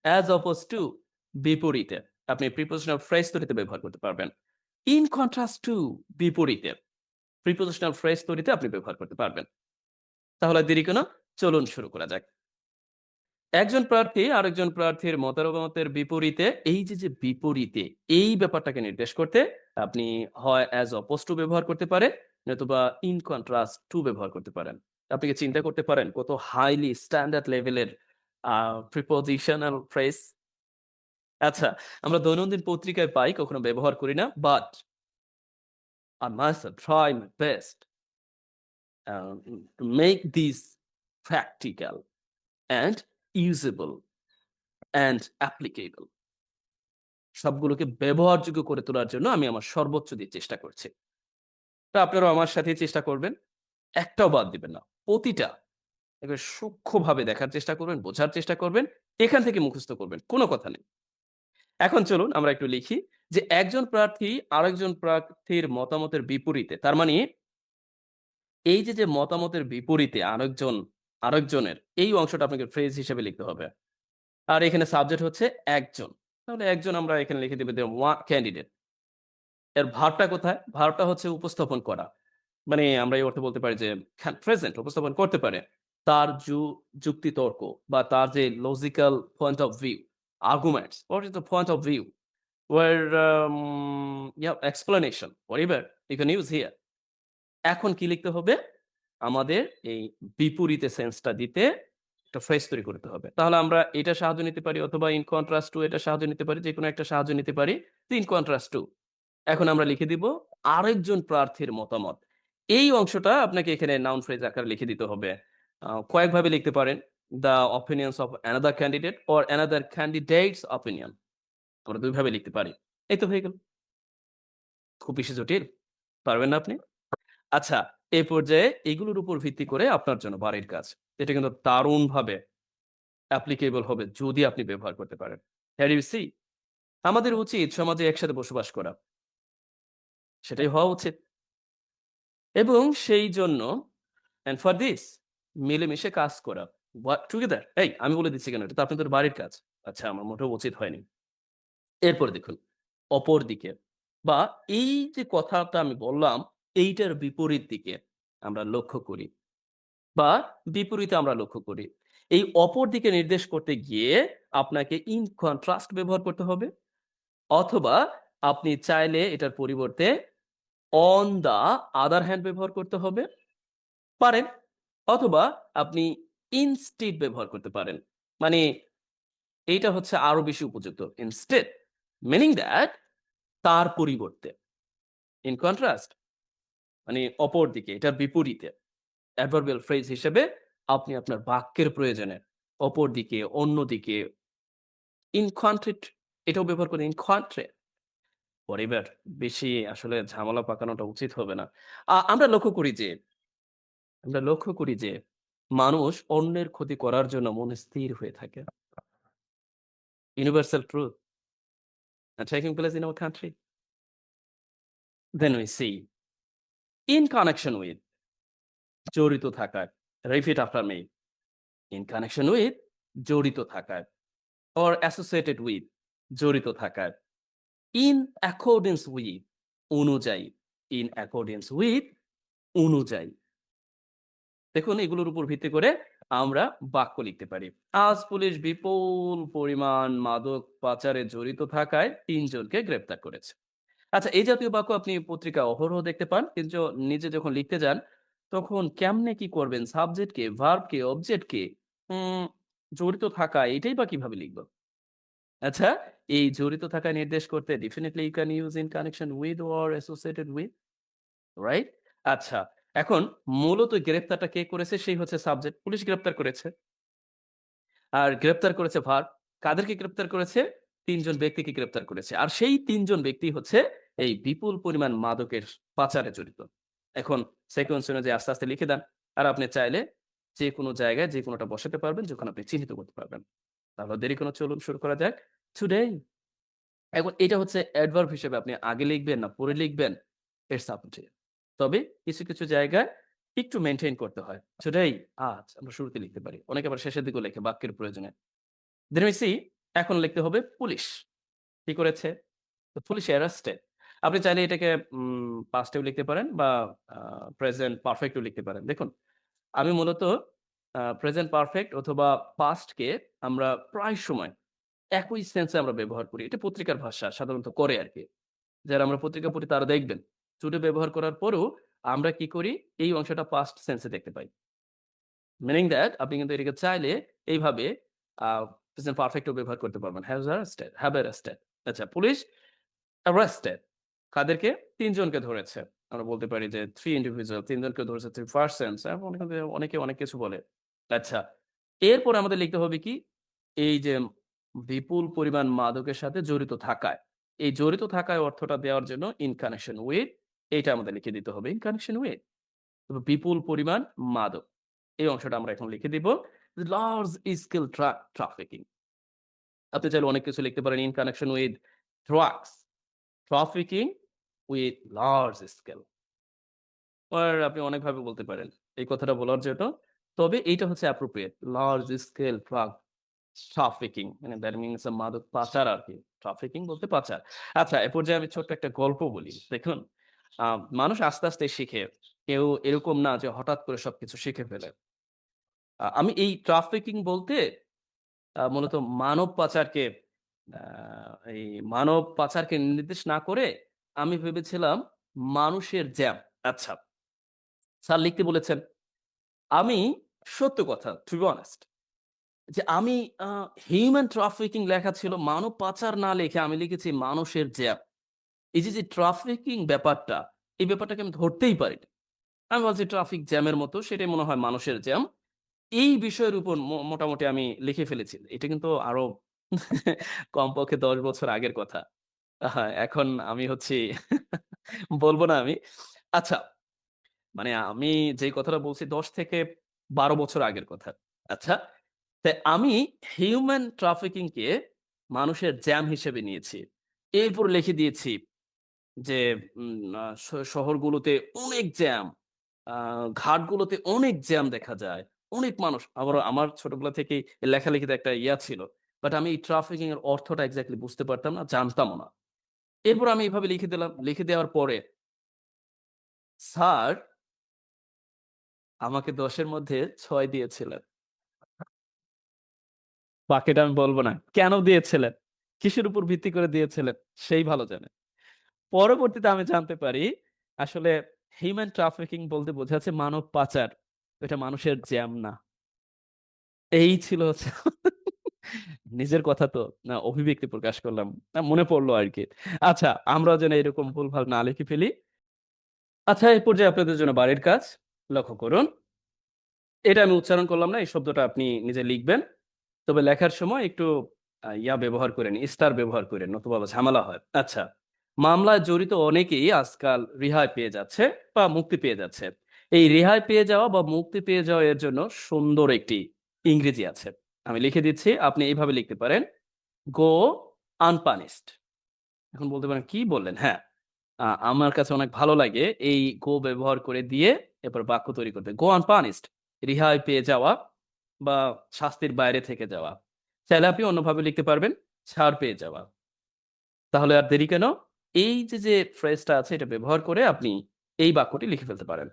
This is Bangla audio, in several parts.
অ্যাজ অপোজ টু বিপরীতে আপনি প্রিপোজিশনাল ফ্রেজ তৈরিতে ব্যবহার করতে পারবেন। ইন কন্ট্রাস্ট টু বিপরীতে প্রিপোজিশনাল ফ্রেজ তৈরিতে আপনি ব্যবহার করতে পারবেন। তাহলে দেরি কেন? চলুন শুরু করা যাক। একজন প্রার্থী আরেকজন প্রার্থীর মতামতের বিপরীতে যে বিপরীতে এই ব্যাপারটাকে নির্দেশ করতে আপনি হয় অ্যাজ অপোজ টু ব্যবহার করতে পারেন নতুবা ইন কন্ট্রাস্ট টু ব্যবহার করতে পারেন। আপনি কি চিন্তা করতে পারেন কত হাইলি স্ট্যান্ডার্ড লেভেলের প্রিপোজিশনাল ফ্রেজ? আচ্ছা, আমরা দৈনন্দিন পত্রিকায় পাই, কখনো ব্যবহার করি না। But I must try my best to make this practical and usable and applicable. সবগুলোকে ব্যবহারযোগ্য করে তোলার জন্য আমি আমার সর্বোচ্চ দিয়ে চেষ্টা করছি। তো আপনারাও আমার সাথে চেষ্টা করবেন। একটাও বাদ দিবেন না। প্রতিটা একেবারে সূক্ষ্মভাবে দেখার চেষ্টা করবেন, বোঝার চেষ্টা করবেন। এখান থেকে মুখস্থ করবেন। কোন কথা নেই। এখন চলুন আমরা একটু লিখি যে একজন প্রার্থী আরেকজন প্রার্থীর মতামতের বিপরীতে। তার মানে যে মতামতের বিপরীতে আরেকজনের এই অংশটা আপনাকে ফ্রেজ হিসেবে লিখতে হবে। আর এখানে সাবজেক্ট হচ্ছে একজন। তাহলে একজন আমরা এখানে লিখে দিব যে ক্যান্ডিডেট। এর ভার্বটা কোথায়? ভার্বটা হচ্ছে উপস্থাপন করা। মানে আমরা এই অর্থে বলতে পারি যে প্রেজেন্ট উপস্থাপন করতে পারে। তার যুক্তিতর্ক বা তার যে logical point of view, arguments, what is the point of view where yeah explanation whatever you can use here. এখন কি লিখতে হবে? আমাদের এই বিপরীতে সেন্সটা দিতে একটা ফ্রেজ তৈরি করতে হবে। তাহলে আমরা এটার সাহায্য নিতে পারি অথবা ইন কন্ট্রাস্ট টু এটার সাহায্য নিতে পারি। যেকোনো একটা সাহায্য নিতে পারি। তো ইন কন্ট্রাস্ট টু। এখন আমরা লিখে দিব আরেকজন প্রার্থীর মতামত। এই অংশটা আপনাকে এখানে নাউন ফ্রেজ আকারে লিখে দিতে হবে। কয়েকভাবে লিখতে পারেন। The opinions of another candidate or another candidate's opinion. আমরা ২ ভাবে লিখতে পারি। এই তো হয়ে গেল। খুব বেশি জটিল? পারবেন না আপনি? আচ্ছা, এই পর্যায়ে এগুলোর উপর ভিত্তি করে আপনার জন্য বাড়ির কাজ। এটা কিন্তু দারুণভাবে applicable হবে যদি আপনি ব্যবহার করতে পারেন। Have you see? আমাদের উচিত সমাজে একসাথে বসবাস করা। সেটাই হওয়া উচিত। এবং সেই জন্য and for this মিলেমিশে কাজ করা। Work together. এই আমি বলে দিচ্ছি কেন? এটা তো আপনাদের বাড়ির কাজ। আচ্ছা, আমার মোটেও উচিত হয়নি। এরপরে দেখুন, অপরদিকে বা এই যে কথাটা আমি বললাম, এইটার বিপরীত দিকে আমরা লক্ষ্য করি। বা বিপরীতে আমরা লক্ষ্য করি। এই অপর দিকে নির্দেশ করতে গিয়ে আপনাকে ইন কন্ট্রাস্ট ব্যবহার করতে হবে অথবা আপনি চাইলে এটার পরিবর্তে অন দ্য আদার হ্যান্ড ব্যবহার করতে হবে পারেন অথবা আপনি ইনস্টিড ব্যবহার করতে পারেন। মানে এইটা হচ্ছে আরো বেশি উপযুক্ত। ইনস্টেড মিনিং দ্যাট তার পরিবর্তে। ইন কন্ট্রাস্ট মানে অপর দিকে এটার বিপরীতে। অ্যাডভার্বিয়াল ফ্রেজ হিসেবে আপনি আপনার বাক্যের প্রয়োজনে অপরদিকে, অন্যদিকে ইন কন্ট্রিট এটাও ব্যবহার করেন ইন কন্ট্রে পরিবার বেশি আসলে ঝামেলা পাকানোটা উচিত হবে না। আমরা লক্ষ্য করি যে মানুষ অন্যের ক্ষতি করার জন্য মনে স্থির হয়ে থাকে। Universal truth taking place in our country. Then we see in connection with জড়িত থাকায় repeat after me in connection with জড়িত থাকায় or associated with জড়িত থাকায় in accordance with অনুযায়ী in accordance with অনুযায়ী দেখুন এগুলোর উপর ভিত্তি করে আমরা বাক্য লিখতে পারি। আজ পুলিশ বিপুল পরিমাণ মাদক পাচারে জড়িত থাকায় ৩ জনকে গ্রেপ্তার করেছে। আচ্ছা, এই জাতীয় বাক্য আপনি পত্রিকায় অহরহ দেখতে পান। কিন্তু নিজে যখন লিখতে যান তখন কেমনে কি করবেন? সাবজেক্ট কে, ভার্ব কে, অবজেক্ট কে, উম জড়িত থাকা এটাই বা কিভাবে লিখব? আচ্ছা, এই জড়িত থাকায় নির্দেশ করতে definitely you can use in connection with or associated with, right? আচ্ছা, এখন মূলত গ্রেপ্তারটা কে করেছে? সেই হচ্ছে সাবজেক্ট। পুলিশ গ্রেপ্তার করেছে। আর গ্রেপ্তার করেছে ভার্ব। কাদেরকে গ্রেপ্তার করেছে? ৩ জন ব্যক্তিকে গ্রেপ্তার করেছে। আর সেই ৩ জন ব্যক্তি হচ্ছে এই বিপুল পরিমাণ মাদকের পাচারে জড়িত। এখন সিকোয়েন্স অনুযায়ী আস্তে, আস্তে লিখে দেন। আর আপনি চাইলে যেকোনো জায়গায় যেকোনোটা বসাতে পারবেন যখন আপনি চিহ্নিত করতে পারবেন। তাহলে দেরি কোনো চলুন শুরু করা যাক। টুডে এখন এটা হচ্ছে অ্যাডভার্ব হিসেবে আপনি আগে লিখবেন না পরে লিখবেন, ইটস আপ টু ইউ। তবে কিছু জায়গায় একটু মেইনটেইন করতে হয়। টুডেই আজ আমরা শুরুতে লিখতে পারি। অনেকে আবার শেষের দিকেও লেখে বাক্যের প্রয়োজনে। Then we see এখন লিখতে হবে পুলিশ। কি করেছে? তো পুলিশ অ্যারেস্টেড। আপনি চাইলে এটাকে পাস্ট এও লিখতে পারেন বা আ প্রেজেন্ট পারফেক্ট ও লিখতে পারেন। দেখুন, আমি মূলত প্রেজেন্ট পারফেক্ট অথবা পাস্ট কে আমরা প্রায় সময় একই সেন্স এ আমরা ব্যবহার করি। এটা পত্রিকার ভাষা সাধারণত করে আরকি। যারা আমরা পত্রিকা পড়ি তারা দেখবেন। টুডে ব্যবহার করার পরেও আমরা কি করি? এই অংশটা পাস্ট সেন্স এ দেখতে পাই। মিনিং দ্যাট আপনি কিন্তু এটাকে চাইলে এইভাবে আ প্রেজেন্ট পারফেক্ট ও ব্যবহার করতে পারবেন। Has arrested, have arrested. আচ্ছা, পুলিশ অ্যারেস্টেড কাদেরকে? ৩ জনকে ধরেছে। আমরা বলতে পারি যে 3 ইন্ডিভিজুয়াল ৩ জনকে ধরেছে 3 পারসনস অনেকে অনেক কিছু বলে। আচ্ছা, এরপরে আমাদের লিখতে হবে কি? এই যে বিপুল পরিমাণ মাদকের সাথে জড়িত থাকায়। এই জড়িত থাকায় অর্থটা দেওয়ার জন্য ইন কানেকশন উইথ এইটা আমাদের লিখে দিতে হবে। ইন কানেকশন উইথ বিপুল পরিমাণ মাদক। এই অংশটা আমরা এখন লিখে দিব। Large scale trafficking. আপনি চাইলে অনেক কিছু লিখতে পারেন in connection with drugs, trafficking with large scale. আর আপনি অনেকভাবে বলতে পারেন এই কথাটা বলার জন্য। তবে এইটা হচ্ছে অ্যাপ্রোপ্রিয়েট। লার্জ স্কেল ট্রাফিকিং মানে দ্যাট মিনস মাদক পাচার আরকি। ট্রাফিকিং বলতে পাচার। আচ্ছা, এ পর্যায়ে আমি ছোট্ট একটা গল্প বলি। দেখুন, আ মানুষ আস্তে, আস্তে শিখে। কেউ এরকম না যে হঠাৎ করে সবকিছু শিখে ফেলে। আমি এই ট্রাফিকিং বলতে মূলত মানব পাচারকে আ এই মানব পাচারকে নির্দেশ না করে আমি ভেবেছিলাম মানুষের জ্যাম। আচ্ছা, স্যার লিখতে বলেছেন। আমি সত্য কথা to be honest যে আমি আ হিউম্যান ট্রাফিকিং লেখা ছিল মানব পাচার না লিখে আমি লিখেছি মানুষের জ্যাম। এই যে ট্রাফিকিং ব্যাপারটা, এই ব্যাপারটাকে আমি ধরতেই পারিনি। আমি ভাবছি ট্রাফিক জ্যামের মতো সেটাই মনে হয় মানুষের জ্যাম। এই বিষয়ের উপর মোটামুটি আমি লিখে ফেলেছি। এটা কিন্তু আরো কমপক্ষে ১০ বছর আগের কথা। এখন আমি হচ্ছি বলব না আমি। আচ্ছা, মানে আমি যেই কথাটা বলছি ১০ থেকে ১২ বছর আগের কথা। আচ্ছা? আমি হিউম্যান ট্রাফিকিং কে মানুষের জ্যাম হিসেবে নিয়েছি। এরপর লিখে দিয়েছি যে আ শহরগুলোতে অনেক জ্যাম। আ ঘাটগুলোতে অনেক জ্যাম দেখা যায়। অনেক মানুষ। আবার আমার ছোটবেলা থেকেই লেখালেখিতে একটা ইয়া ছিল। বাট আমি এই ট্রাফিকিং এর অর্থটা এক্সাক্টলি বুঝতে পারতাম না, জানতামও না। এরপর আমি এভাবে লিখে দিলাম। লিখে দেওয়ার পরে স্যার আমাকে ১০ এর মধ্যে ৬ দিয়েছিলেন। বাকিটা আমি বলব না। কেন দিয়েছিলেন? কিসের উপর ভিত্তি করে দিয়েছিলেন? সেই ভালো জানে। পরবর্তীতে আমি জানতে পারি আসলে হিউম্যান ট্রাফিকিং বলতে বোঝাচ্ছে মানব পাচার। এটা মানুষের জ্যাম না। এই ছিল হচ্ছে নিজের কথা তো না অভিব্যক্তি প্রকাশ করলাম। মনে পড়লো আরকি। আচ্ছা, আমরাও যেন এরকম ভুলভাল না লিখে ফেলি। আচ্ছা, এই পর্যায়ে আপনাদের জন্য বাড়ির কাজ। লক্ষ্য করুন। এটা আমি উচ্চারণ করলাম না। এই শব্দটা আপনি নিজে লিখবেন। তবে লেখার সময় একটু ইয়া ব্যবহার করেন, স্টার ব্যবহার করেন নতুবা আবার ঝামেলা হয়। আচ্ছা। মামলায় জড়িত অনেকেই আজকাল রেহাই পেয়ে যাচ্ছে বা মুক্তি পেয়ে যাচ্ছে। এই রেহাই পেয়ে যাওয়া বা মুক্তি পেয়ে যাওয়া এর জন্য সুন্দর একটি ইংরেজি আছে। আমি লিখে দিচ্ছি, আপনি এইভাবে লিখতে পারেন, "Go unpunished" এখন বলতে পারেন, "কি বললেন?" হ্যাঁ, আমার কাছে অনেক ভালো লাগে এই "go" ব্যবহার করে দিয়ে এরপর বাক্য তৈরি করতে। "Go unpunished" রেহাই পেয়ে যাওয়া বা শাস্তির বাইরে থেকে যাওয়া। চাইলে আপনি অন্যভাবে লিখতে পারবেন, ছাড় পেয়ে যাওয়া। তাহলে আর দেরি কেন? এই যে ফ্রেজটা আছে এটা ব্যবহার করে আপনি এই বাক্যটি লিখে ফেলতে পারেন।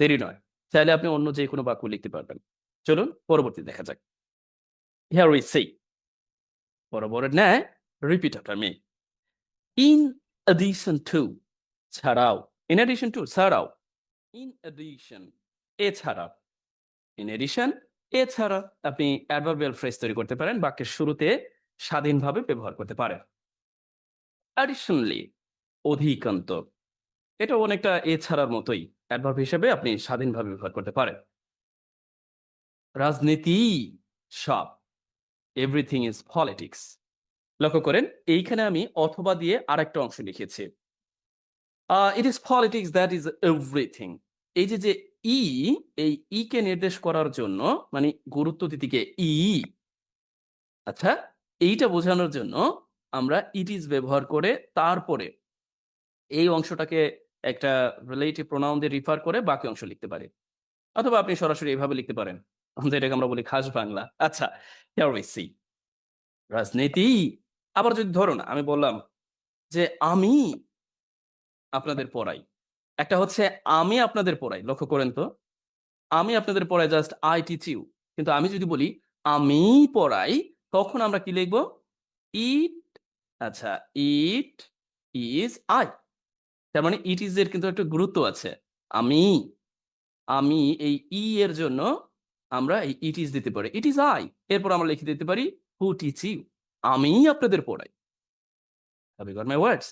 দেরি নয়। চাইলে আপনি অন্য যেকোনো বাক্য লিখতে পারবেন। চলুন পরবর্তী দেখা যাক। Here we see বরাবরের ন্যায় repeat after me. In addition to ছাড়াও। In addition to ছাড়াও। In addition এছাড়া। In addition এছাড়া। আপনি adverbial phrase তৈরি করতে পারেন। বাক্যের শুরুতে স্বাধীনভাবে ব্যবহার করতে পারেন। Additionally অধিকান্ত। এটাও অনেকটা এছাড়ার মতোই। অ্যাডভার্ব হিসেবে আপনি স্বাধীনভাবে ব্যবহার করতে পারেন। রাজনীতি সব। এভরিথিং ইস পলিটিক্স। লক্ষ্য করেন এইখানে আমি অথবা দিয়ে আরেকটা অংশ লিখেছি। ইট ইস পলিটিক্স দ্যাট ইস এভরিথিং। এই যে ই, এই ই কে নির্দেশ করার জন্য মানে গুরুত্ব দিদিকে ই, আচ্ছা? এইটা বোঝানোর জন্য আমরা ইট ইস ব্যবহার করে তারপরে এই অংশটাকে একটা রিলেটিভ প্রোনাউন দিয়ে রিফার করে বাকি অংশ লিখতে পারি। অথবা আপনি সরাসরি এভাবে লিখতে পারেন। যেটাকে আমরা বলি খাস বাংলা। আচ্ছা, here we see রাজনীতি। আবার যদি ধরুন আমি বললাম যে, "আমি আপনাদের পড়াই।" একটা হচ্ছে আমি আপনাদের পড়াই। লক্ষ্য করেন তো। আমি আপনাদের পড়াই জাস্ট I teach you। কিন্তু আমি যদি বলি আমিই পড়াই, তখন আমরা কি লিখব? ইট আচ্ছা, ইট ইস I। তার মানে ইট ইস এর কিন্তু একটা গুরুত্ব আছে। আমি, আমি এই এর জন্য আমরা এই ইট ইস দিতে পারি। ইট ইস I। এরপর আমরা লিখে দিতে পারি who teach you। আমিই আপনাদের পড়াই। Have you got my words?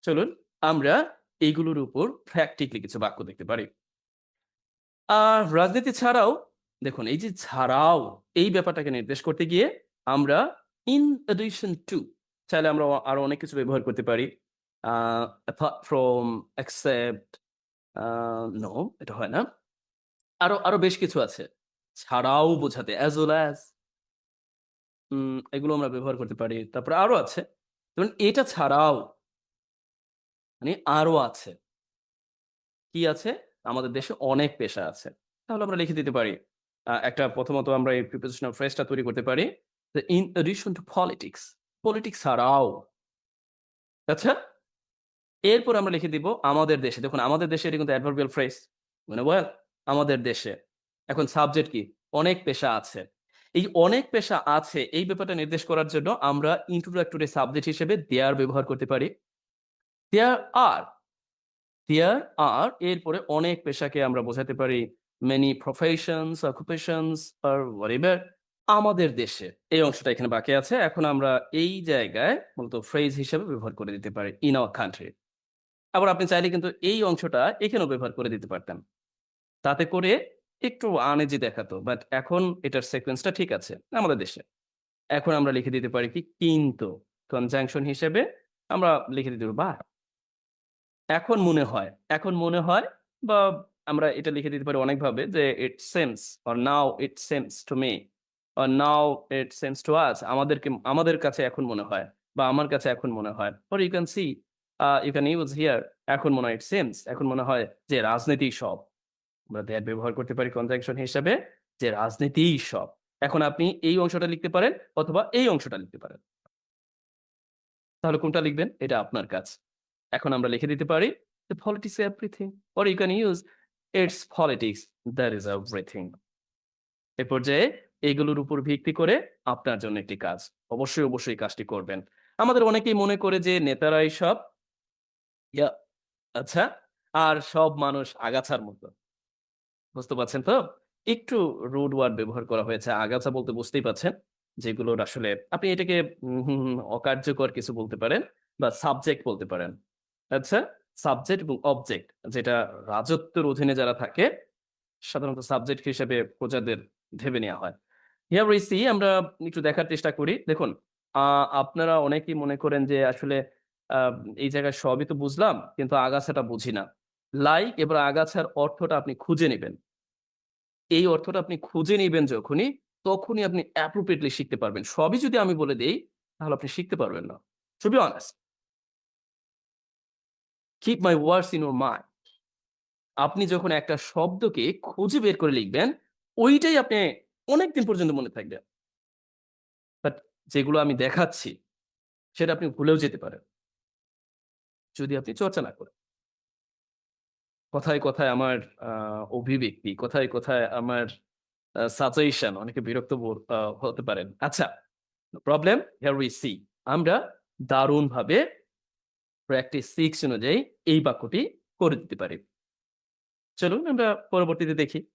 চলুন আমরা এইগুলোর উপর প্র্যাকটিক্যালি কিছু বাক্য দেখতে পারি। আ রাজনীতি ছাড়াও দেখুন এই যে ছাড়াও এই ব্যাপারটাকে নির্দেশ করতে গিয়ে আমরা in addition to চাইলে আমরা আরো অনেক কিছু ব্যবহার করতে পারি। আ apart from, except, a no এটা হয় না। আরো বেশ কিছু আছে। ছাড়াও বোঝাতে as well as, এগুলো আমরা ব্যবহার করতে পারি। তারপরে আরো আছে। ধরুন এটা ছাড়াও মানে আরো আছে। কি আছে? আমাদের দেশে অনেক পেশা আছে। তাহলে আমরা লিখে দিতে পারি। একটা প্রথমত আমরা এই প্রিপোজিশনাল ফ্রেজটা তৈরি করতে পারি। যে in addition to politics, politics ছাড়াও। আচ্ছা? এরপর আমরা লিখে দিব আমাদের দেশে। দেখুন আমাদের দেশে এটা কিন্তু অ্যাডভার্বিয়াল ফ্রেজ। মানে ওয়েল আমাদের দেশে। এখন সাবজেক্ট কি? অনেক পেশা আছে। এই অনেক পেশা আছে এই ব্যাপারটা নির্দেশ করার জন্য আমরা ইন্ট্রোডাক্টরি সাবজেক্ট হিসেবে দেয়ার ব্যবহার করতে পারি। দেয়ার আর There are এরপরে অনেক পেশাকে আমরা বোঝাতে পারি many professions, occupations or whatever আমাদের দেশে। এই অংশটা এখানে বাকি আছে। এখন আমরা এই জায়গায় মূলত ফ্রেজ হিসেবে ব্যবহার করে দিতে পারি in our country। আবার আপনি চাইলে কিন্তু এই অংশটা এখানেও ব্যবহার করে দিতে পারতেন। তাতে করে একটু আনইজি দেখাতো। বাট এখন এটার সিকোয়েন্সটা ঠিক আছে আমাদের দেশে। এখন আমরা লিখে দিতে পারি কি কিন্তু কনজাংশন হিসেবে আমরা লিখে দিতে পারি বাট। এখন মনে হয় বা আমরা এটা লিখে দিতে পারি অনেকভাবে যে it seems or now it seems to me or now it seems to us আমাদের কাছে এখন মনে হয় বা আমার কাছে এখন মনে হয়। or you can see, you can use here এখন মনে হয় it seems এখন মনে হয় যে রাজনীতিই সব। আমরা that ব্যবহার করতে পারি কনজাংশন হিসাবে যে রাজনীতিই সব। এখন আপনি এই অংশটা লিখতে পারেন অথবা এই অংশটা লিখতে পারেন। তাহলে কোনটা লিখবেন? এটা আপনার কাজ। এখন আমরা লিখে দিতে পারি the politics everything or you can use it's politics that is everything। এ পর্যায়ে এগুলোর উপর ভিত্তি করে আপনার জন্য একটি কাজ। অবশ্যই কাজটি করবেন। আমাদের অনেকেই মনে করে যে নেতারাই সব ইয়া আচ্ছা আর সব মানুষ আগাছার মতো। বুঝতে পারছেন তো? একটু রুড ওয়ার্ড ব্যবহার করা হয়েছে। আগাছা বলতে বুঝতেই পারছেন। যেগুলোর আসলে আপনি এটাকে অকার্যকর কিছু বলতে পারেন বা সাবজেক্ট বলতে পারেন। আচ্ছা? সাবজেক্ট এবং অবজেক্ট যেটা রাজত্বের অধীনে যারা থাকে, সাধারণত সাবজেক্ট হিসেবে প্রজাদের ভেবে নেয়া হয়। হিয়ার উই সি আমরা একটু দেখার চেষ্টা করি। দেখুন, আ আপনারা অনেকেই মনে করেন যে আসলে আ এই জায়গায় সবই তো বুঝলাম, কিন্তু আগাছাটা বুঝি না। লাইক এবার আগাছার অর্থটা আপনি খুঁজে নিবেন। এই অর্থটা আপনি খুঁজে নিবেন যখনই, তখনই আপনি appropriately শিখতে পারবেন। সবই যদি আমি বলে দেই, তাহলে আপনি শিখতে পারবেন না। To be honest, keep my words in your mind। আপনি যখন একটা শব্দকে খুঁজে বের করে লিখবেন, ওইটাই আপনি অনেকদিন পর্যন্ত মনে থাকবে। বাট যেগুলো আমি দেখাচ্ছি, সেটা আপনি ভুলেও যেতে পারেন। যদি আপনি চর্চা না করেন। কথায় আমার আ অভিব্যক্তি, কথায় আমার সাজেশন অনেকে বিরক্ত হতে পারেন। আচ্ছা, no problem, here we see. আমরা দারুণভাবে প্র্যাকটিস 6 অনুযায়ী এই বাক্যটি করে দিতে পারি। চলুন আমরা পরবর্তীতে দেখি।